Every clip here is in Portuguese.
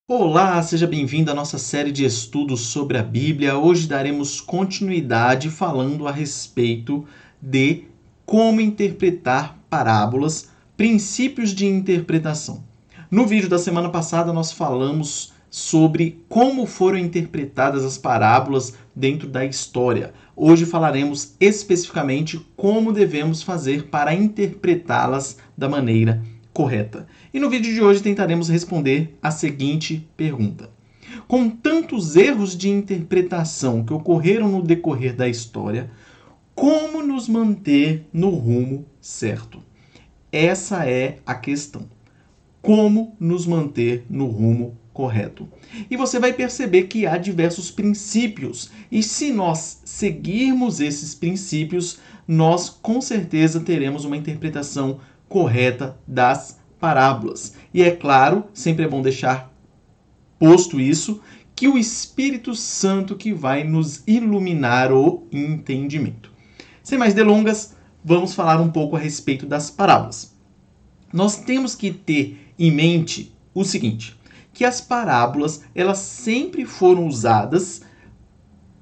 Olá, seja bem-vindo à nossa série de estudos sobre a Bíblia. Hoje daremos continuidade falando a respeito de como interpretar parábolas, princípios de interpretação. No vídeo da semana passada nós falamos sobre como foram interpretadas as parábolas dentro da história. Hoje falaremos especificamente como devemos fazer para interpretá-las da maneira correta. E no vídeo de hoje tentaremos responder a seguinte pergunta: com tantos erros de interpretação que ocorreram no decorrer da história, como nos manter no rumo certo? Essa é a questão. Como nos manter no rumo correto? E você vai perceber que há diversos princípios, e se nós seguirmos esses princípios, nós com certeza teremos uma interpretação correta das parábolas. E é claro, sempre é bom deixar posto isso, que o Espírito Santo que vai nos iluminar o entendimento. Sem mais delongas, vamos falar um pouco a respeito das parábolas. Nós temos que ter em mente o seguinte, que as parábolas elas sempre foram usadas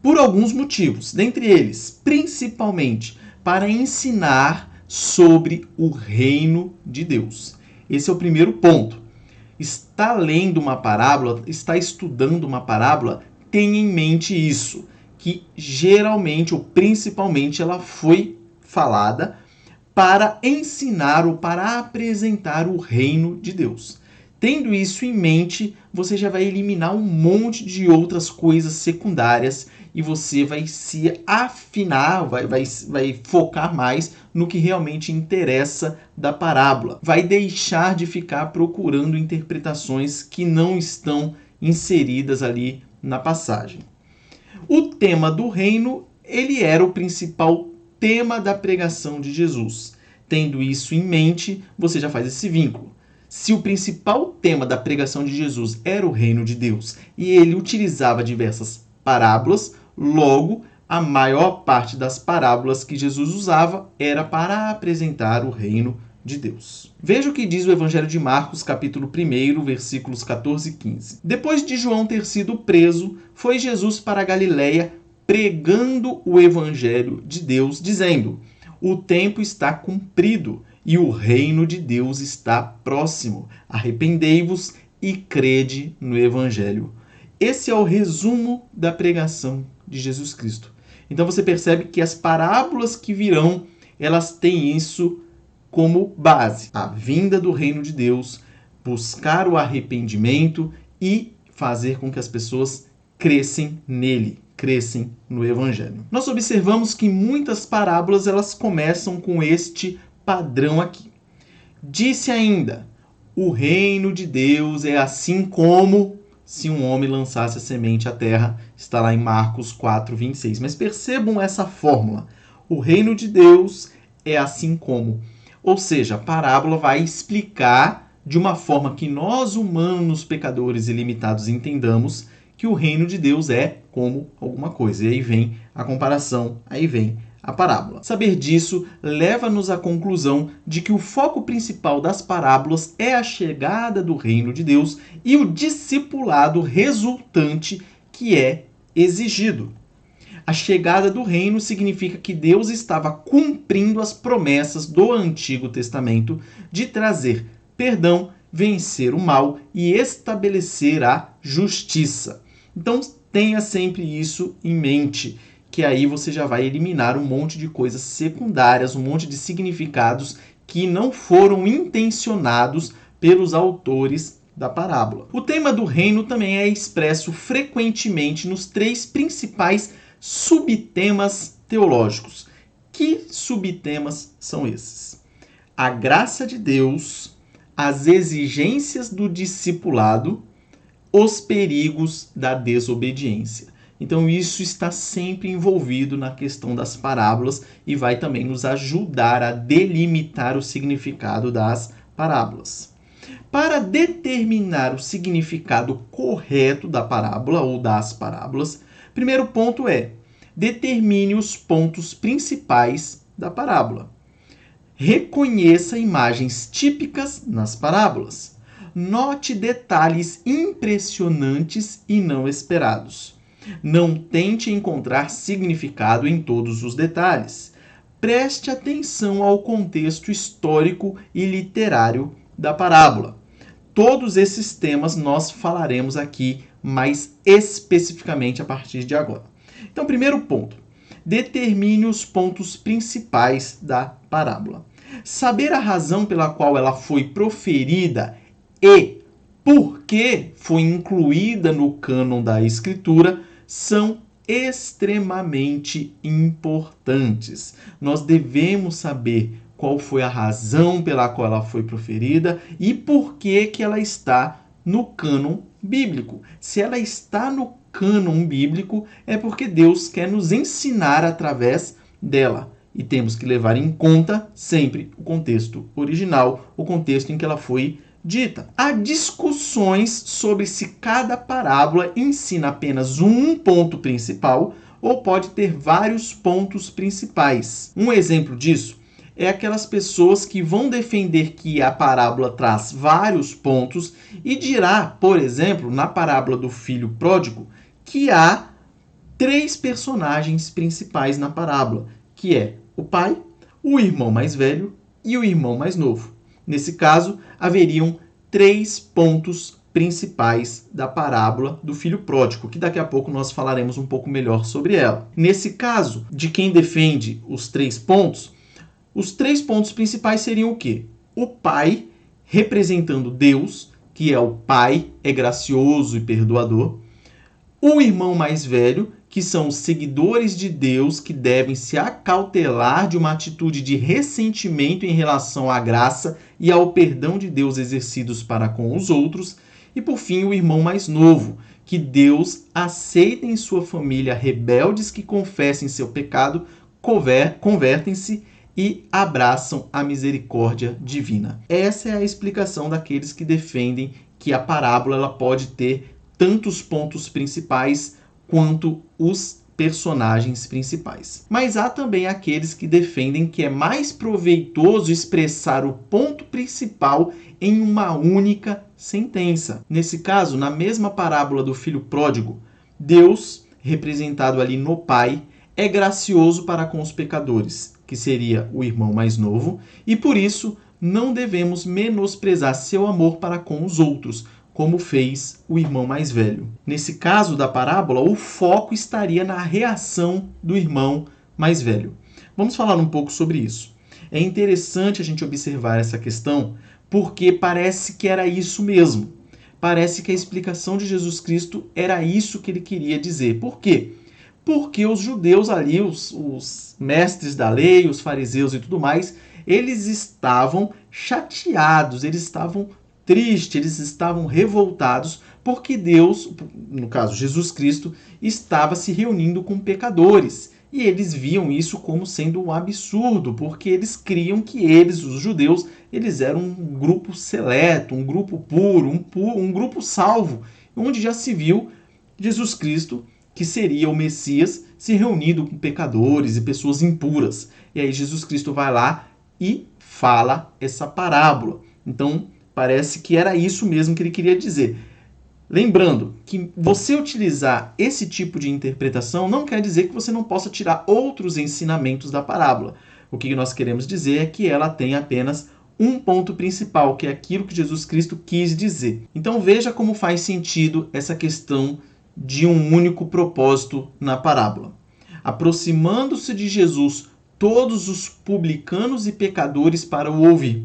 por alguns motivos, dentre eles, principalmente para ensinar sobre o reino de Deus. Esse é o primeiro ponto. Está lendo uma parábola, está estudando uma parábola, tenha em mente isso, que geralmente ou principalmente ela foi falada para ensinar ou para apresentar o reino de Deus. Tendo isso em mente, você já vai eliminar um monte de outras coisas secundárias e você vai se afinar, vai focar mais no que realmente interessa da parábola. Vai deixar de ficar procurando interpretações que não estão inseridas ali na passagem. O tema do reino, ele era o principal tema da pregação de Jesus. Tendo isso em mente, você já faz esse vínculo. Se o principal tema da pregação de Jesus era o reino de Deus e ele utilizava diversas parábolas, logo, a maior parte das parábolas que Jesus usava era para apresentar o reino de Deus. Veja o que diz o Evangelho de Marcos, capítulo 1, versículos 14 e 15. Depois de João ter sido preso, foi Jesus para a Galileia pregando o Evangelho de Deus, dizendo: o tempo está cumprido e o reino de Deus está próximo. Arrependei-vos e crede no Evangelho. Esse é o resumo da pregação de Jesus Cristo. Então você percebe que as parábolas que virão, elas têm isso como base. A vinda do reino de Deus, buscar o arrependimento e fazer com que as pessoas crescem nele, crescem no Evangelho. Nós observamos que muitas parábolas elas começam com este padrão aqui. Disse ainda: o reino de Deus é assim como se um homem lançasse a semente à terra. Está lá em Marcos 4, 26. Mas percebam essa fórmula. O reino de Deus é assim como. Ou seja, a parábola vai explicar de uma forma que nós, humanos, pecadores e limitados, entendamos que o reino de Deus é como alguma coisa. E aí vem a comparação, aí vem a parábola. Saber disso leva-nos à conclusão de que o foco principal das parábolas é a chegada do reino de Deus e o discipulado resultante que é exigido. A chegada do reino significa que Deus estava cumprindo as promessas do Antigo Testamento de trazer perdão, vencer o mal e estabelecer a justiça. Então tenha sempre isso em mente, que aí você já vai eliminar um monte de coisas secundárias, um monte de significados que não foram intencionados pelos autores da parábola. O tema do reino também é expresso frequentemente nos três principais subtemas teológicos. Que subtemas são esses? A graça de Deus, as exigências do discipulado, os perigos da desobediência. Então isso está sempre envolvido na questão das parábolas e vai também nos ajudar a delimitar o significado das parábolas. Para determinar o significado correto da parábola ou das parábolas, primeiro ponto é: determine os pontos principais da parábola. Reconheça imagens típicas nas parábolas. note detalhes impressionantes e não esperados. Não tente encontrar significado em todos os detalhes. Preste atenção ao contexto histórico e literário da parábola. Todos esses temas nós falaremos aqui mais especificamente a partir de agora. Então, primeiro ponto, determine os pontos principais da parábola. Saber a razão pela qual ela foi proferida e por que foi incluída no cânon da Escritura são extremamente importantes. Nós devemos saber qual foi a razão pela qual ela foi proferida e por que ela está no cânon bíblico. Se ela está no cânon bíblico, é porque Deus quer nos ensinar através dela. E temos que levar em conta sempre o contexto original, o contexto em que ela foi dita. Há discussões sobre se cada parábola ensina apenas um ponto principal ou pode ter vários pontos principais. Um exemplo disso é aquelas pessoas que vão defender que a parábola traz vários pontos e dirá, por exemplo, na parábola do filho pródigo, que há 3 personagens principais na parábola, que é o pai, o irmão mais velho e o irmão mais novo. Nesse caso, haveriam 3 pontos principais da parábola do filho pródigo, que daqui a pouco nós falaremos um pouco melhor sobre ela. Nesse caso, de quem defende os 3 pontos, os 3 pontos principais seriam o quê? O pai, representando Deus, que é o pai, é gracioso e perdoador. O irmão mais velho, que são os seguidores de Deus, que devem se acautelar de uma atitude de ressentimento em relação à graça e ao perdão de Deus exercidos para com os outros. E, por fim, o irmão mais novo, que Deus aceita em sua família rebeldes que confessem seu pecado, convertem-se e abraçam a misericórdia divina. Essa é a explicação daqueles que defendem que a parábola ela pode ter tantos pontos principais quanto os personagens principais. Mas há também aqueles que defendem que é mais proveitoso expressar o ponto principal em uma única sentença. Nesse caso, na mesma parábola do filho pródigo, Deus, representado ali no Pai, é gracioso para com os pecadores, que seria o irmão mais novo, e por isso não devemos menosprezar seu amor para com os outros, como fez o irmão mais velho. Nesse caso da parábola, o foco estaria na reação do irmão mais velho. Vamos falar um pouco sobre isso. É interessante a gente observar essa questão, porque parece que era isso mesmo. Parece que a explicação de Jesus Cristo era isso que ele queria dizer. Por quê? Porque os judeus ali, os mestres da lei, os fariseus e tudo mais, eles estavam chateados, eles estavam tristes, eles estavam revoltados porque Deus, no caso Jesus Cristo, estava se reunindo com pecadores. E eles viam isso como sendo um absurdo, porque eles criam que eles, os judeus, eles eram um grupo seleto, um grupo puro, um grupo salvo, onde já se viu Jesus Cristo, que seria o Messias, se reunindo com pecadores e pessoas impuras. E aí Jesus Cristo vai lá e fala essa parábola. Então, parece que era isso mesmo que ele queria dizer. Lembrando que você utilizar esse tipo de interpretação não quer dizer que você não possa tirar outros ensinamentos da parábola. O que nós queremos dizer é que ela tem apenas um ponto principal, que é aquilo que Jesus Cristo quis dizer. Então veja como faz sentido essa questão de um único propósito na parábola. Aproximando-se de Jesus, todos os publicanos e pecadores para o ouvir.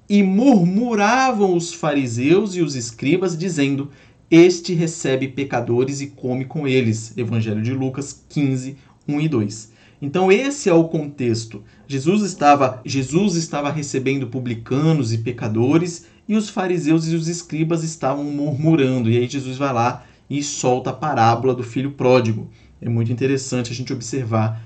E murmuravam os fariseus e os escribas, dizendo: este recebe pecadores e come com eles. Evangelho de Lucas 15, 1 e 2. Então esse é o contexto. Jesus estava recebendo publicanos e pecadores, e os fariseus e os escribas estavam murmurando. E aí Jesus vai lá e solta a parábola do filho pródigo. É muito interessante a gente observar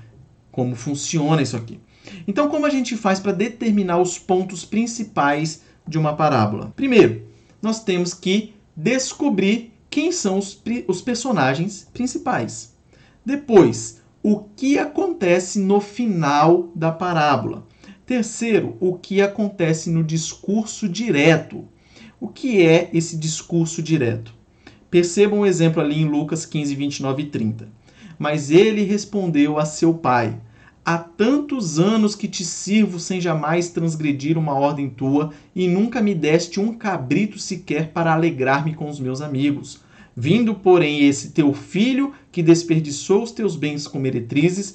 como funciona isso aqui. Então, como a gente faz para determinar os pontos principais de uma parábola? Primeiro, nós temos que descobrir quem são os personagens principais. Depois, o que acontece no final da parábola. Terceiro, o que acontece no discurso direto. O que é esse discurso direto? Percebam o exemplo ali em Lucas 15, 29 e 30. Mas ele respondeu a seu pai: há tantos anos que te sirvo sem jamais transgredir uma ordem tua, e nunca me deste um cabrito sequer para alegrar-me com os meus amigos. Vindo, porém, esse teu filho, que desperdiçou os teus bens com meretrizes,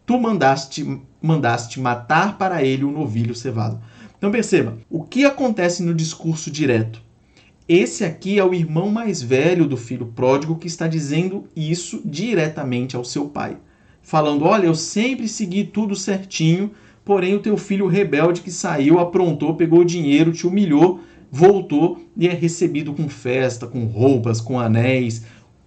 tu mandaste matar para ele um novilho cevado. Então perceba, o que acontece no discurso direto? Esse aqui é o irmão mais velho do filho pródigo que está dizendo isso diretamente ao seu pai. Falando, olha, eu sempre segui tudo certinho, porém o teu filho rebelde que saiu, aprontou, pegou o dinheiro, te humilhou, voltou e é recebido com festa, com roupas, com anéis,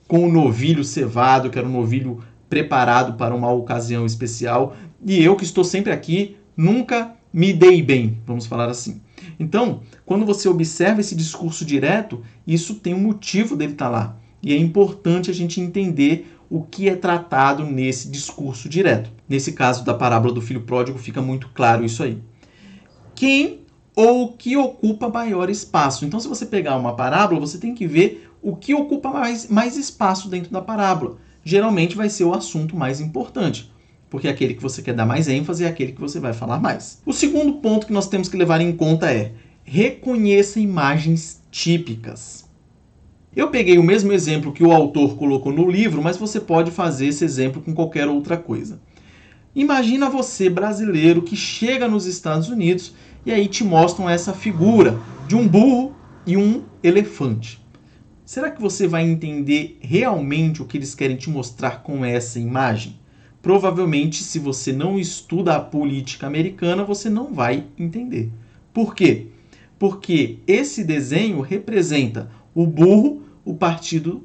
com o novilho cevado, que era um novilho preparado para uma ocasião especial, e eu que estou sempre aqui, nunca me dei bem, vamos falar assim. Então, quando você observa esse discurso direto, isso tem um motivo dele estar lá. E é importante a gente entender o que é tratado nesse discurso direto. Nesse caso da parábola do filho pródigo, fica muito claro isso aí. Quem ou o que ocupa maior espaço? Então, se você pegar uma parábola, você tem que ver o que ocupa mais espaço dentro da parábola. Geralmente vai ser o assunto mais importante, porque aquele que você quer dar mais ênfase é aquele que você vai falar mais. O segundo ponto que nós temos que levar em conta é: reconheça imagens típicas. Eu peguei o mesmo exemplo que o autor colocou no livro, mas você pode fazer esse exemplo com qualquer outra coisa. Imagina você, brasileiro, que chega nos Estados Unidos e aí te mostram essa figura de um burro e um elefante. Será que você vai entender realmente o que eles querem te mostrar com essa imagem? Provavelmente, se você não estuda a política americana, você não vai entender. Por quê? Porque esse desenho representa o burro, o Partido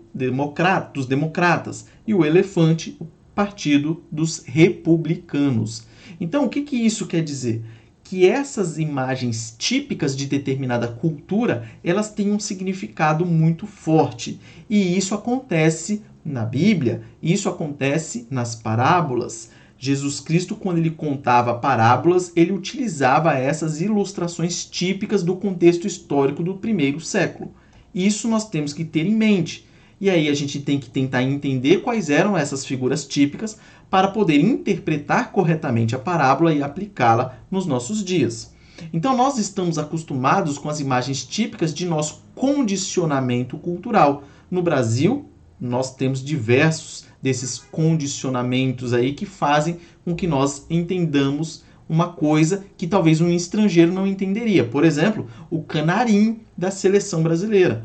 dos Democratas, e o elefante, o Partido dos Republicanos. Então, o que isso quer dizer? Que essas imagens típicas de determinada cultura, elas têm um significado muito forte. E isso acontece na Bíblia, isso acontece nas parábolas. Jesus Cristo, quando ele contava parábolas, ele utilizava essas ilustrações típicas do contexto histórico do primeiro século. Isso nós temos que ter em mente. E aí a gente tem que tentar entender quais eram essas figuras típicas para poder interpretar corretamente a parábola e aplicá-la nos nossos dias. Então nós estamos acostumados com as imagens típicas de nosso condicionamento cultural. No Brasil, nós temos diversos desses condicionamentos aí que fazem com que nós entendamos uma coisa que talvez um estrangeiro não entenderia. Por exemplo, o canarinho da seleção brasileira.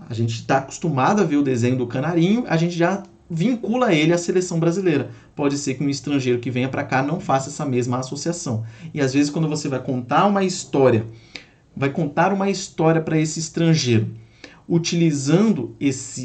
A gente está acostumado a ver o desenho do canarinho, a gente já vincula ele à seleção brasileira. Pode ser que um estrangeiro que venha para cá não faça essa mesma associação. E às vezes quando você vai contar uma história para esse estrangeiro, utilizando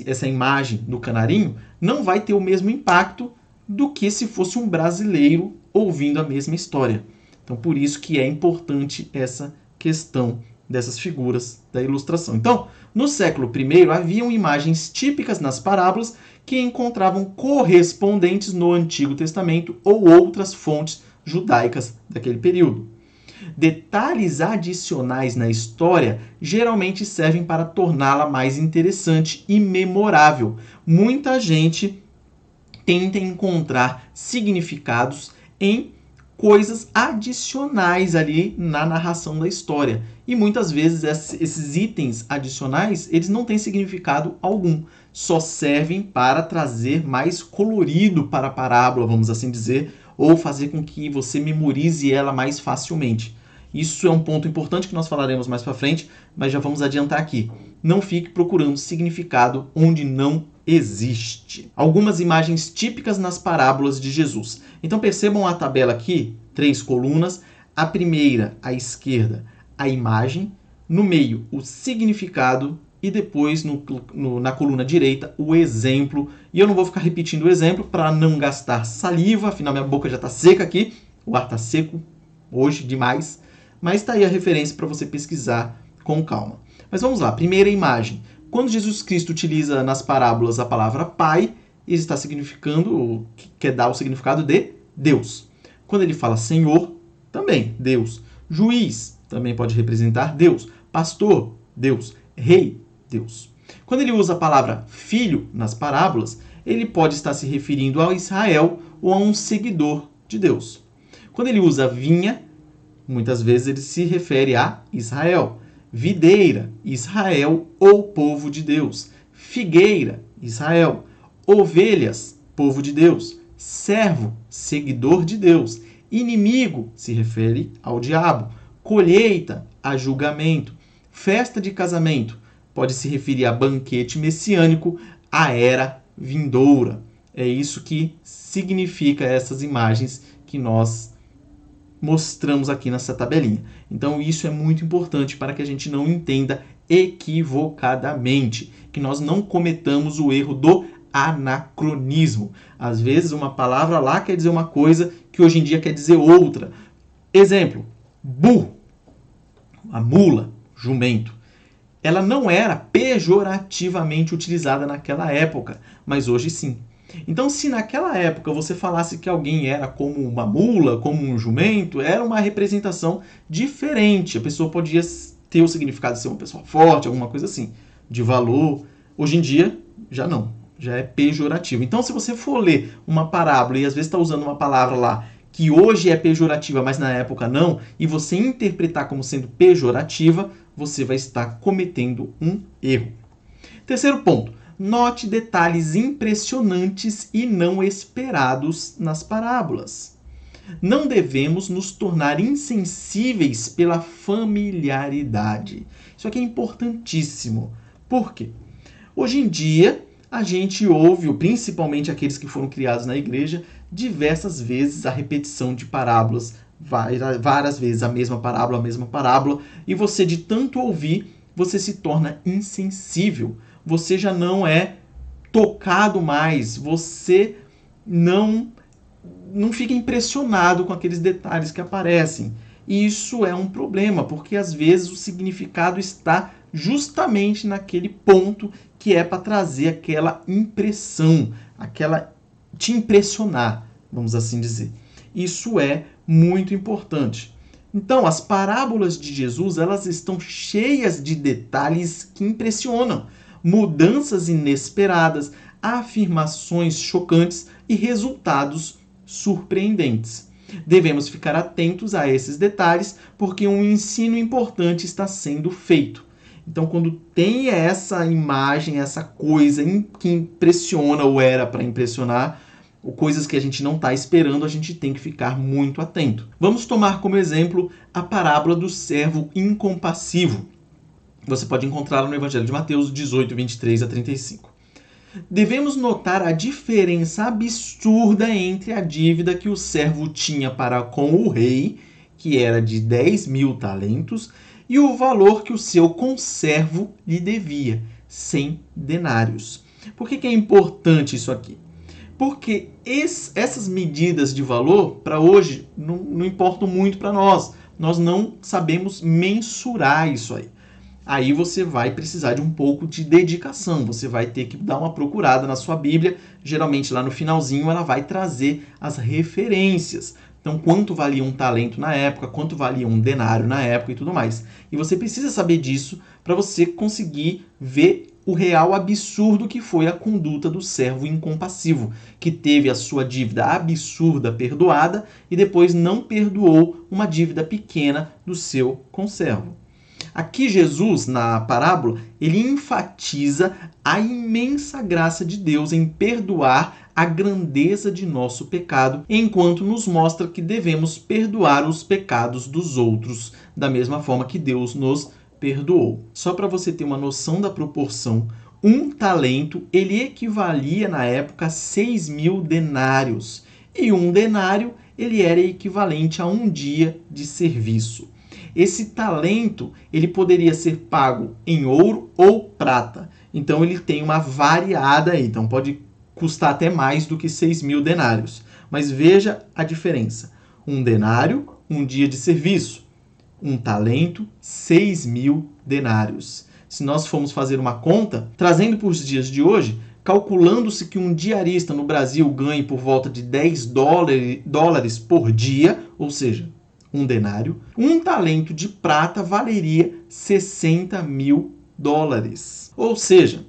essa imagem do canarinho, não vai ter o mesmo impacto do que se fosse um brasileiro ouvindo a mesma história. Então, por isso que é importante essa questão dessas figuras da ilustração. Então, no século I, haviam imagens típicas nas parábolas que encontravam correspondentes no Antigo Testamento ou outras fontes judaicas daquele período. Detalhes adicionais na história geralmente servem para torná-la mais interessante e memorável. Muita gente tenta encontrar significados em coisas adicionais ali na narração da história. E muitas vezes esses itens adicionais, eles não têm significado algum. Só servem para trazer mais colorido para a parábola, vamos assim dizer, ou fazer com que você memorize ela mais facilmente. Isso é um ponto importante que nós falaremos mais para frente, mas já vamos adiantar aqui. Não fique procurando significado onde não existe. Algumas imagens típicas nas parábolas de Jesus. Então percebam a tabela aqui, 3 colunas. A primeira, à esquerda, a imagem. No meio, o significado. E depois, na coluna direita, o exemplo. E eu não vou ficar repetindo o exemplo para não gastar saliva, afinal minha boca já está seca aqui. O ar está seco hoje demais. Mas está aí a referência para você pesquisar com calma. Mas vamos lá, primeira imagem. Quando Jesus Cristo utiliza nas parábolas a palavra Pai, ele está significando, quer dar o significado de Deus. Quando ele fala Senhor, também Deus. Juiz, também pode representar Deus. Pastor, Deus. rei, Deus. Quando ele usa a palavra filho nas parábolas, ele pode estar se referindo a Israel ou a um seguidor de Deus. Quando ele usa vinha, muitas vezes ele se refere a Israel. Videira, Israel ou povo de Deus. Figueira, Israel. Ovelhas, povo de Deus. Servo, seguidor de Deus. Inimigo, se refere ao diabo. Colheita, a julgamento. Festa de casamento, pode se referir a banquete messiânico, a era vindoura. É isso que significa essas imagens que nós mostramos aqui nessa tabelinha. Então isso é muito importante para que a gente não entenda equivocadamente, que nós não cometamos o erro do anacronismo. Às vezes uma palavra lá quer dizer uma coisa que hoje em dia quer dizer outra. Exemplo, burro, a mula, jumento. Ela não era pejorativamente utilizada naquela época, mas hoje sim. Então, se naquela época você falasse que alguém era como uma mula, como um jumento, era uma representação diferente. A pessoa podia ter o significado de ser uma pessoa forte, alguma coisa assim, de valor. Hoje em dia, já não. Já é pejorativo. Então, se você for ler uma parábola e às vezes está usando uma palavra lá que hoje é pejorativa, mas na época não, e você interpretar como sendo pejorativa, você vai estar cometendo um erro. Terceiro ponto. Note detalhes impressionantes e não esperados nas parábolas. Não devemos nos tornar insensíveis pela familiaridade. Isso aqui é importantíssimo. Por quê? Hoje em dia, a gente ouve, principalmente aqueles que foram criados na igreja, diversas vezes a repetição de parábolas, várias vezes a mesma parábola, e você, de tanto ouvir, você se torna insensível. Você já não é tocado mais, você não fica impressionado com aqueles detalhes que aparecem. E isso é um problema, porque às vezes o significado está justamente naquele ponto que é para trazer aquela impressão, aquela te impressionar, vamos assim dizer. Isso é muito importante. Então, as parábolas de Jesus, elas estão cheias de detalhes que impressionam, mudanças inesperadas, afirmações chocantes e resultados surpreendentes. Devemos ficar atentos a esses detalhes, porque um ensino importante está sendo feito. Então, quando tem essa imagem, essa coisa que impressiona ou era para impressionar, ou coisas que a gente não está esperando, a gente tem que ficar muito atento. Vamos tomar como exemplo a parábola do servo incompassivo. Você pode encontrá-la no Evangelho de Mateus 18, 23 a 35. Devemos notar a diferença absurda entre a dívida que o servo tinha para com o rei, que era de 10.000 talentos, e o valor que o seu conservo lhe devia, 100 denários. Por que é importante isso aqui? Porque essas medidas de valor, para hoje, não importam muito para nós. Nós não sabemos mensurar isso aí. Aí você vai precisar de um pouco de dedicação. Você vai ter que dar uma procurada na sua Bíblia. Geralmente lá no finalzinho ela vai trazer as referências. Então, quanto valia um talento na época, quanto valia um denário na época e tudo mais. E você precisa saber disso para você conseguir ver o real absurdo que foi a conduta do servo incompassivo, que teve a sua dívida absurda perdoada e depois não perdoou uma dívida pequena do seu conservo. Aqui Jesus, na parábola, ele enfatiza a imensa graça de Deus em perdoar a grandeza de nosso pecado, enquanto nos mostra que devemos perdoar os pecados dos outros, da mesma forma que Deus nos perdoou. Só para você ter uma noção da proporção, um talento ele equivalia na época a 6.000 denários. E um denário ele era equivalente a um dia de serviço. Esse talento ele poderia ser pago em ouro ou prata. Então ele tem uma variada aí. Então pode custar até mais do que 6.000 denários. Mas veja a diferença. Um denário, um dia de serviço. Um talento, 6.000 denários. Se nós formos fazer uma conta, trazendo para os dias de hoje, calculando-se que um diarista no Brasil ganhe por volta de 10 dólares por dia, ou seja, um denário, um talento de prata valeria 60.000 dólares. Ou seja,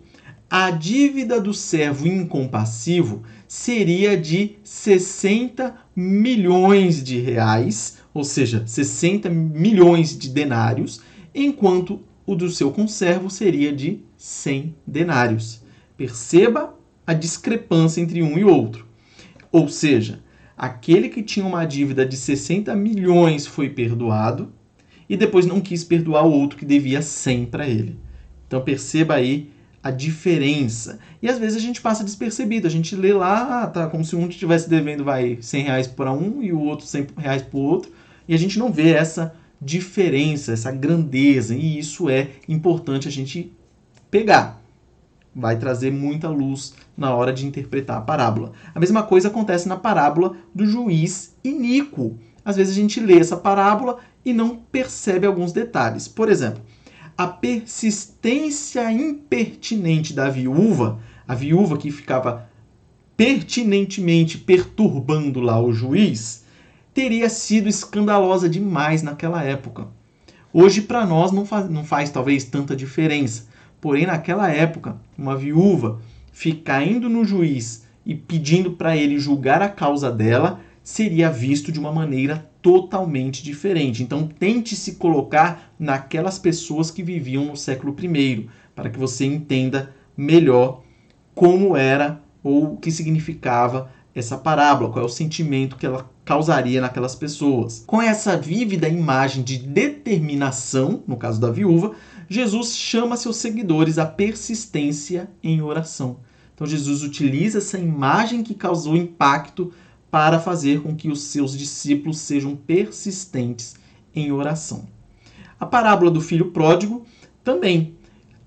a dívida do servo incompassivo seria de 60 milhões de reais, ou seja, 60 milhões de denários, enquanto o do seu conservo seria de 100 denários. Perceba a discrepância entre um e outro. Ou seja, aquele que tinha uma dívida de 60 milhões foi perdoado e depois não quis perdoar o outro que devia 100 para ele. Então perceba aí a diferença. E às vezes a gente passa despercebido. A gente lê lá, tá como se um estivesse devendo 100 reais para um e o outro 100 reais para o outro. E a gente não vê essa diferença, essa grandeza. E isso é importante a gente pegar. Vai trazer muita luz na hora de interpretar a parábola. A mesma coisa acontece na parábola do juiz iníquo. Às vezes a gente lê essa parábola e não percebe alguns detalhes. Por exemplo, a persistência impertinente da viúva, a viúva que ficava pertinentemente perturbando lá o juiz, teria sido escandalosa demais naquela época. Hoje, para nós, não faz talvez tanta diferença. Porém, naquela época, uma viúva ficar indo no juiz e pedindo para ele julgar a causa dela seria visto de uma maneira totalmente diferente. Então, tente se colocar naquelas pessoas que viviam no século I, para que você entenda melhor como era ou o que significava essa parábola, qual é o sentimento que ela causaria naquelas pessoas. Com essa vívida imagem de determinação, no caso da viúva, Jesus chama seus seguidores à persistência em oração. Então Jesus utiliza essa imagem que causou impacto para fazer com que os seus discípulos sejam persistentes em oração. A parábola do filho pródigo também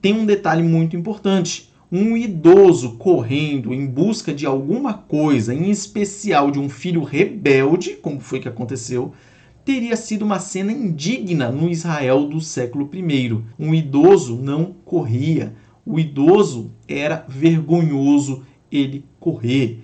tem um detalhe muito importante. Um idoso correndo em busca de alguma coisa, em especial de um filho rebelde, como foi que aconteceu, teria sido uma cena indigna no Israel do século I. Um idoso não corria. O idoso era vergonhoso ele correr.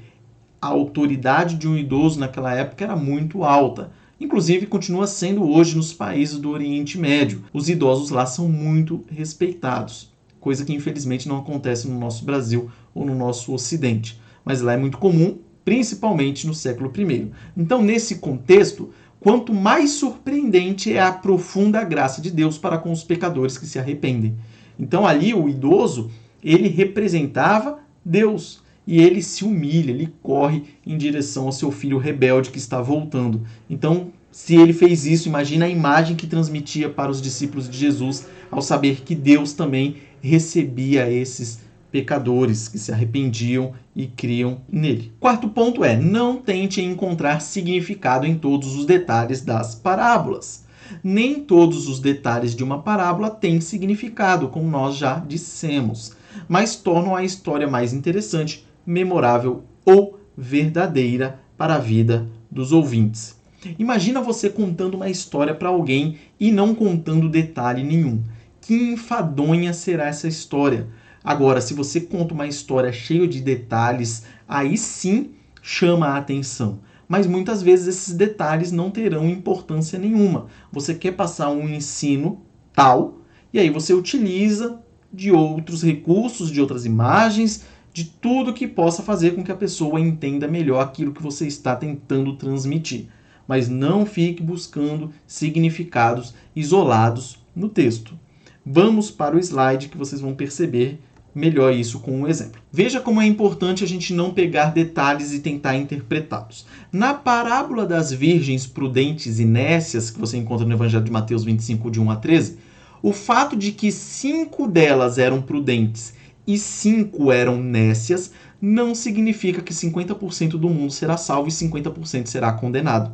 A autoridade de um idoso naquela época era muito alta. Inclusive, continua sendo hoje nos países do Oriente Médio. Os idosos lá são muito respeitados, coisa que infelizmente não acontece no nosso Brasil ou no nosso Ocidente. Mas lá é muito comum, principalmente no século I. Então, nesse contexto, quanto mais surpreendente é a profunda graça de Deus para com os pecadores que se arrependem. Então, ali, o idoso, ele representava Deus. E ele se humilha, ele corre em direção ao seu filho rebelde que está voltando. Então, se ele fez isso, imagina a imagem que transmitia para os discípulos de Jesus ao saber que Deus também recebia esses pecadores que se arrependiam e criam nele. Quarto ponto é: não tente encontrar significado em todos os detalhes das parábolas. Nem todos os detalhes de uma parábola têm significado, como nós já dissemos, mas tornam a história mais interessante, memorável ou verdadeira para a vida dos ouvintes. Imagina você contando uma história para alguém e não contando detalhe nenhum. Que enfadonha será essa história? Agora, se você conta uma história cheia de detalhes, aí sim chama a atenção. Mas muitas vezes esses detalhes não terão importância nenhuma. Você quer passar um ensino tal, e aí você utiliza de outros recursos, de outras imagens, de tudo que possa fazer com que a pessoa entenda melhor aquilo que você está tentando transmitir. Mas não fique buscando significados isolados no texto. Vamos para o slide que vocês vão perceber melhor isso com um exemplo. Veja como é importante a gente não pegar detalhes e tentar interpretá-los. Na parábola das virgens prudentes e nécias, que você encontra no Evangelho de Mateus 25, de 1 a 13, o fato de que 5 delas eram prudentes e 5 eram nécias não significa que 50% do mundo será salvo e 50% será condenado.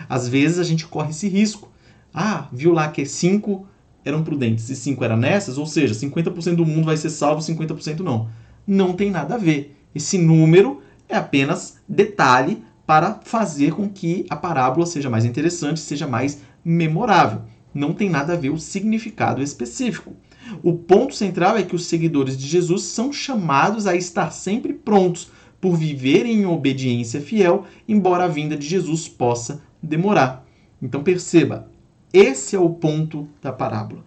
Às vezes a gente corre esse risco. Viu lá que 5 eram prudentes e 5 eram nécias, ou seja, 50% do mundo vai ser salvo e 50% não. Não tem nada a ver. Esse número é apenas detalhe para fazer com que a parábola seja mais interessante, seja mais memorável. Não tem nada a ver o significado específico. O ponto central é que os seguidores de Jesus são chamados a estar sempre prontos por viverem em obediência fiel, embora a vinda de Jesus possa demorar. Então perceba, esse é o ponto da parábola.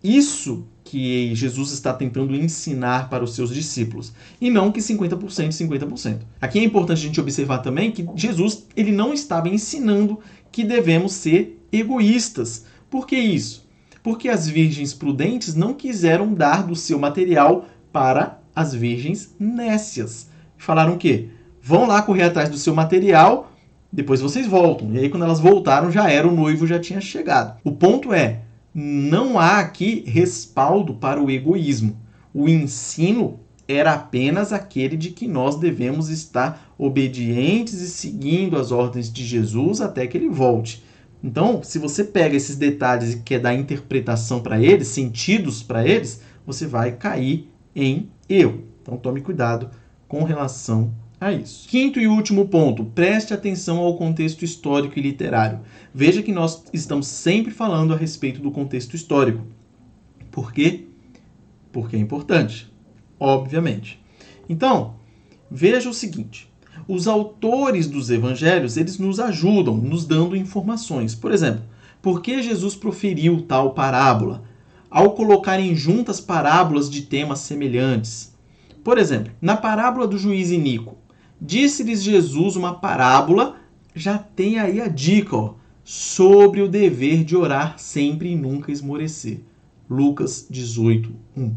Isso que Jesus está tentando ensinar para os seus discípulos, e não que 50% e 50%. Aqui é importante a gente observar também que Jesus ele não estava ensinando que devemos ser egoístas. Por que isso? Porque as virgens prudentes não quiseram dar do seu material para as virgens nécias. Falaram o quê? Vão lá correr atrás do seu material, depois vocês voltam. E aí quando elas voltaram já era, o noivo já tinha chegado. O ponto é, não há aqui respaldo para o egoísmo. O ensino era apenas aquele de que nós devemos estar obedientes e seguindo as ordens de Jesus até que ele volte. Então, se você pega esses detalhes e quer dar interpretação para eles, sentidos para eles, você vai cair em erro. Então, tome cuidado com relação a isso. Quinto e último ponto, preste atenção ao contexto histórico e literário. Veja que nós estamos sempre falando a respeito do contexto histórico. Por quê? Porque é importante, obviamente. Então, veja o seguinte, os autores dos evangelhos, eles nos ajudam, nos dando informações. Por exemplo, por que Jesus proferiu tal parábola? Ao colocarem juntas parábolas de temas semelhantes. Por exemplo, na parábola do juiz iníquo, disse-lhes Jesus uma parábola, já tem aí a dica, sobre o dever de orar sempre e nunca esmorecer. Lucas 18:1.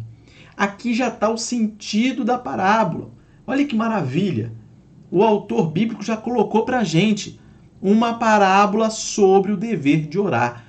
Aqui já está o sentido da parábola. Olha que maravilha. O autor bíblico já colocou para a gente uma parábola sobre o dever de orar.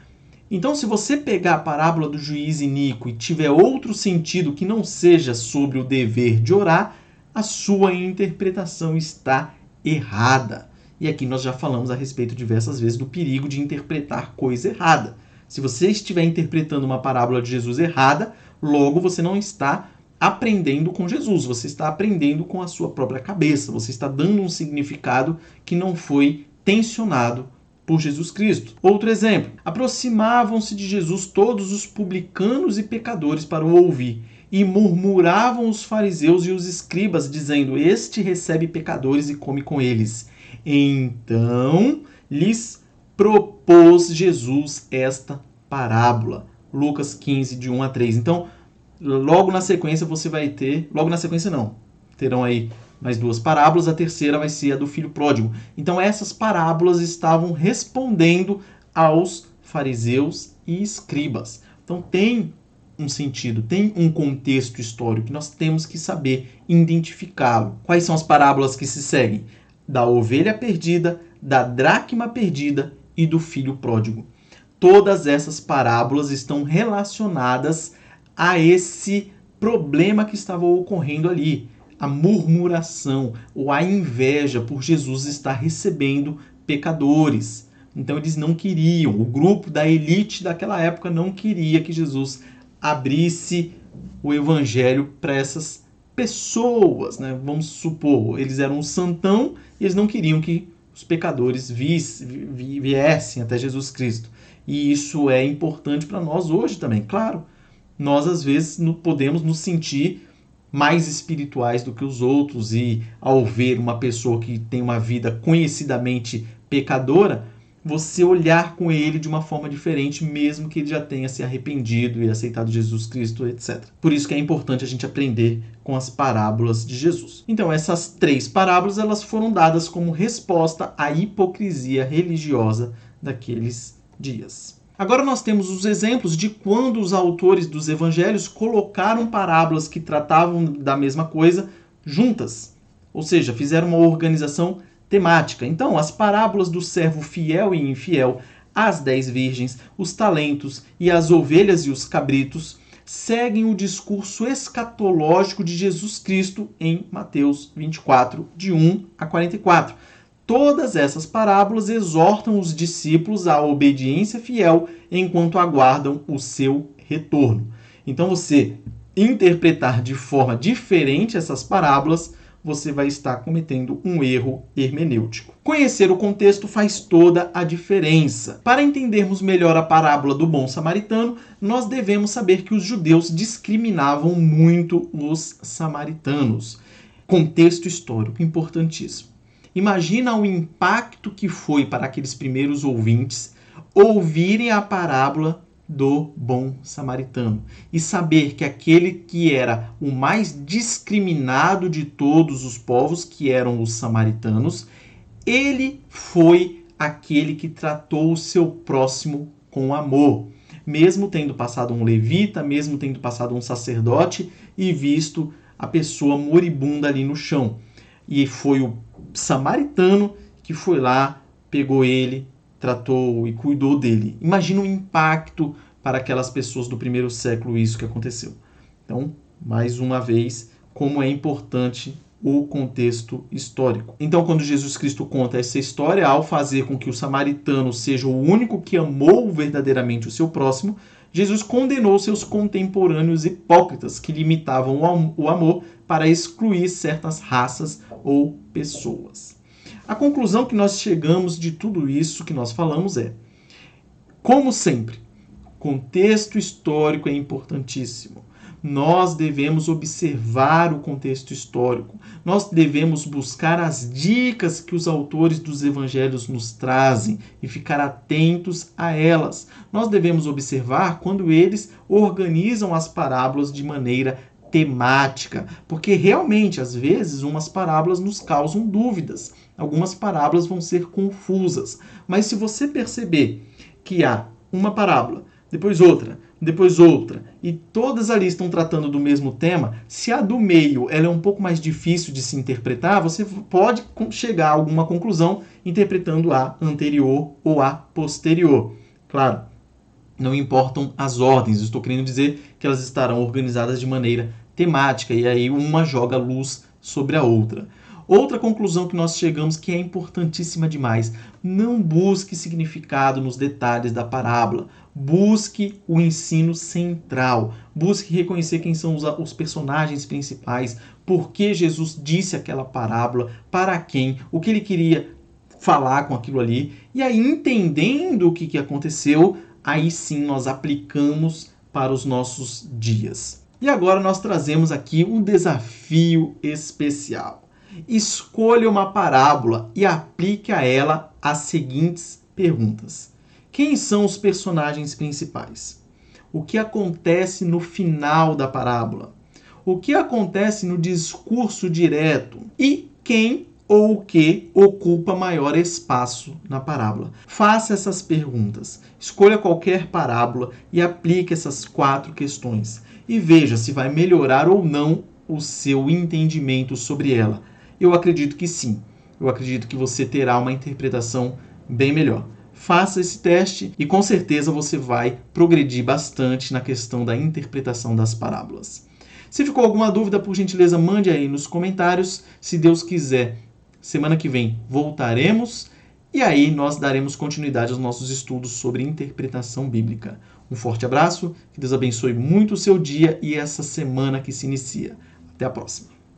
Então, se você pegar a parábola do juiz iníquo e tiver outro sentido que não seja sobre o dever de orar, a sua interpretação está errada. E aqui nós já falamos a respeito diversas vezes do perigo de interpretar coisa errada. Se você estiver interpretando uma parábola de Jesus errada, logo você não está aprendendo com Jesus, você está aprendendo com a sua própria cabeça, você está dando um significado que não foi tensionado por Jesus Cristo. Outro exemplo, aproximavam-se de Jesus todos os publicanos e pecadores para o ouvir, e murmuravam os fariseus e os escribas, dizendo, este recebe pecadores e come com eles. Então lhes propôs Jesus esta parábola. Lucas 15, de 1 a 3. Então, logo na sequência você vai ter... Logo na sequência não. Terão aí mais duas parábolas. A terceira vai ser a do filho pródigo. Então, essas parábolas estavam respondendo aos fariseus e escribas. Então, tem um sentido, tem um contexto histórico que nós temos que saber identificá-lo. Quais são as parábolas que se seguem? Da ovelha perdida, da dracma perdida e do filho pródigo. Todas essas parábolas estão relacionadas a esse problema que estava ocorrendo ali. A murmuração ou a inveja por Jesus estar recebendo pecadores. Então eles não queriam, o grupo da elite daquela época não queria que Jesus abrisse o evangelho para essas pessoas, né? Vamos supor, eles eram um santão e eles não queriam que os pecadores viessem até Jesus Cristo. E isso é importante para nós hoje também, claro. Nós, às vezes, podemos nos sentir mais espirituais do que os outros e, ao ver uma pessoa que tem uma vida conhecidamente pecadora, você olhar com ele de uma forma diferente, mesmo que ele já tenha se arrependido e aceitado Jesus Cristo, etc. Por isso que é importante a gente aprender com as parábolas de Jesus. Então, essas 3 parábolas elas foram dadas como resposta à hipocrisia religiosa daqueles dias. Agora nós temos os exemplos de quando os autores dos evangelhos colocaram parábolas que tratavam da mesma coisa juntas. Ou seja, fizeram uma organização temática. Então, as parábolas do servo fiel e infiel, as 10 virgens, os talentos e as ovelhas e os cabritos seguem o discurso escatológico de Jesus Cristo em Mateus 24, de 1 a 44. Todas essas parábolas exortam os discípulos à obediência fiel enquanto aguardam o seu retorno. Então, você interpretar de forma diferente essas parábolas, você vai estar cometendo um erro hermenêutico. Conhecer o contexto faz toda a diferença. Para entendermos melhor a parábola do bom samaritano, nós devemos saber que os judeus discriminavam muito os samaritanos. Contexto histórico importantíssimo. Imagina o impacto que foi para aqueles primeiros ouvintes ouvirem a parábola do bom samaritano. E saber que aquele que era o mais discriminado de todos os povos, que eram os samaritanos, ele foi aquele que tratou o seu próximo com amor. Mesmo tendo passado um levita, mesmo tendo passado um sacerdote e visto a pessoa moribunda ali no chão. E foi o samaritano que foi lá, pegou ele, tratou e cuidou dele. Imagina o impacto para aquelas pessoas do primeiro século isso que aconteceu. Então, mais uma vez, como é importante o contexto histórico. Então, quando Jesus Cristo conta essa história, ao fazer com que o samaritano seja o único que amou verdadeiramente o seu próximo, Jesus condenou seus contemporâneos hipócritas que limitavam o amor para excluir certas raças ou pessoas. A conclusão que nós chegamos de tudo isso que nós falamos é, como sempre, contexto histórico é importantíssimo. Nós devemos observar o contexto histórico. Nós devemos buscar as dicas que os autores dos evangelhos nos trazem e ficar atentos a elas. Nós devemos observar quando eles organizam as parábolas de maneira temática, porque realmente, às vezes, umas parábolas nos causam dúvidas. Algumas parábolas vão ser confusas. Mas se você perceber que há uma parábola, depois outra, e todas ali estão tratando do mesmo tema, se a do meio ela é um pouco mais difícil de se interpretar, você pode chegar a alguma conclusão interpretando a anterior ou a posterior. Claro, não importam as ordens, estou querendo dizer que elas estarão organizadas de maneira temática, e aí uma joga luz sobre a outra. Outra conclusão que nós chegamos que é importantíssima demais. Não busque significado nos detalhes da parábola. Busque o ensino central. Busque reconhecer quem são os personagens principais. Por que Jesus disse aquela parábola, para quem, o que ele queria falar com aquilo ali. E aí, entendendo o que aconteceu, aí sim nós aplicamos para os nossos dias. E agora nós trazemos aqui um desafio especial. Escolha uma parábola e aplique a ela as seguintes perguntas. Quem são os personagens principais? O que acontece no final da parábola? O que acontece no discurso direto? E quem ou o que ocupa maior espaço na parábola? Faça essas perguntas. Escolha qualquer parábola e aplique essas 4 questões. E veja se vai melhorar ou não o seu entendimento sobre ela. Eu acredito que sim. Eu acredito que você terá uma interpretação bem melhor. Faça esse teste e com certeza você vai progredir bastante na questão da interpretação das parábolas. Se ficou alguma dúvida, por gentileza, mande aí nos comentários. Se Deus quiser, semana que vem voltaremos e aí nós daremos continuidade aos nossos estudos sobre interpretação bíblica. Um forte abraço, que Deus abençoe muito o seu dia e essa semana que se inicia. Até a próxima.